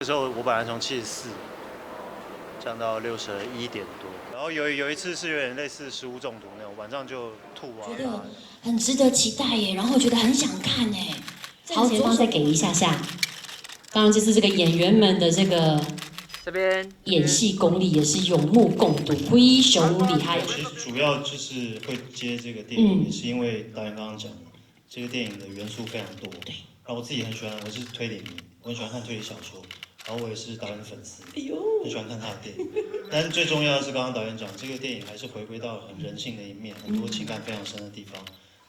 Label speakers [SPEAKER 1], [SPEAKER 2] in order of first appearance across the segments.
[SPEAKER 1] 那时候我本来从74降到61点多，然后有一次是有点类似食物中毒那种，晚上就吐啊。
[SPEAKER 2] 觉得很值得期待耶，然后觉得很想看耶。好，前方再给一下下。当然，就是这个演员们的
[SPEAKER 3] 这边
[SPEAKER 2] 演戏功力也是有目共睹，非常厉害。
[SPEAKER 1] 其实主要就是会接这个电影，也是因为导演刚刚讲的，这个电影的元素非常多。对。然后我自己很喜欢，我是推理迷，我很喜欢看推理小说，然后我也是导演粉丝，很喜欢看他的电影。但是最重要的是，刚刚导演讲，这个电影还是回归到很人性的一面，很多情感非常深的地方，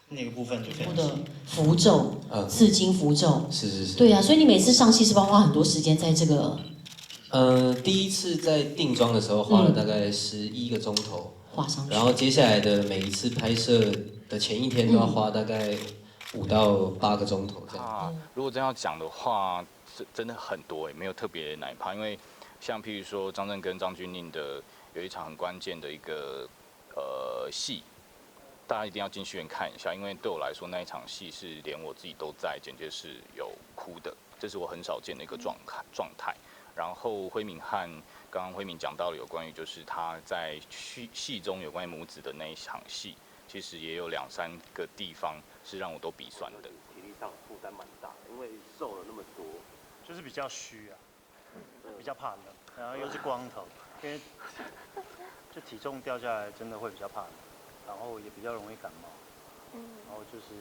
[SPEAKER 1] 那个部分就非常深。
[SPEAKER 2] 符咒，刺金符咒，
[SPEAKER 4] 是。
[SPEAKER 2] 对啊，所以你每次上戏是不是花很多时间在这个？
[SPEAKER 4] 第一次在定妆的时候花了大概11个钟头，
[SPEAKER 2] 画上去。
[SPEAKER 4] 然后接下来的每一次拍摄的前一天都要花大概5到8个钟头这样。
[SPEAKER 5] 如果真要讲的话，真的很多没有特别哪一趴，因为像譬如说张震跟张钧甯的有一场很关键的一个戏，大家一定要进戏院看一下，因为对我来说那一场戏是连我自己都在剪接室有哭的，这是我很少见的一个状态。然后辉敏和刚刚辉敏讲到了有关于就是他在戏中有关于母子的那一场戏，其实也有2、3个地方是让我都鼻酸的。
[SPEAKER 6] 体力上负担蛮大的，因为瘦了那么多，
[SPEAKER 1] 就是比较虚啊，比较怕冷，然后又是光头，因为就体重掉下来真的会比较怕冷，然后也比较容易感冒，然后就是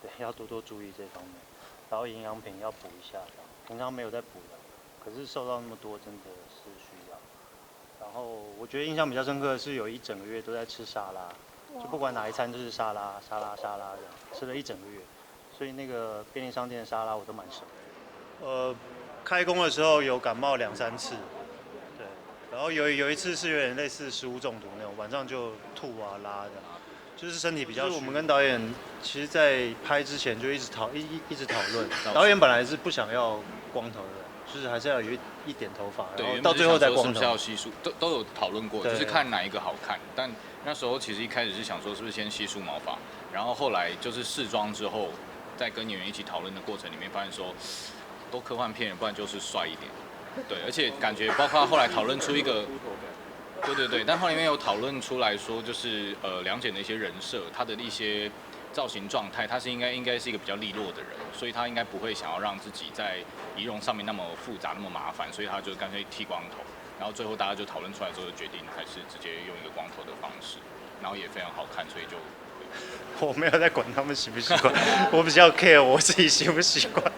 [SPEAKER 1] 对要多多注意这方面，然后营养品要补一下，平常没有在补的。可是瘦到那么多，真的是需要。然后我觉得印象比较深刻的是有一整个月都在吃沙拉，就不管哪一餐就是沙拉这样，吃了一整个月。所以那个便利商店的沙拉我都蛮熟的。开工的时候有感冒2、3次，对。然后有一次是有点类似食物中毒那种，晚上就吐啊拉的，就是身体比较。就是我们跟导演其实，在拍之前就一直讨论，导演本来是不想要光头的。就是还是要有一点头发，然后到最后再光头。
[SPEAKER 5] 是不是要稀疏？都有讨论过，就是看哪一个好看。但那时候其实一开始是想说，是不是先稀疏毛发，然后后来就是试妆之后，在跟演员一起讨论的过程里面，发现说，都科幻片，不然就是帅一点。对，而且感觉包括后来讨论出一个，对，但后来因为有讨论出来说，就是梁简的一些人设，他的一些造型状态，他是应该是一个比较利落的人，所以他应该不会想要让自己在仪容上面那么复杂、那么麻烦，所以他就干脆剃光头。然后最后大家就讨论出来之后，就决定还是直接用一个光头的方式，然后也非常好看，所以就。
[SPEAKER 1] 我没有在管他们习不习惯，我比较 care 我自己习不习惯。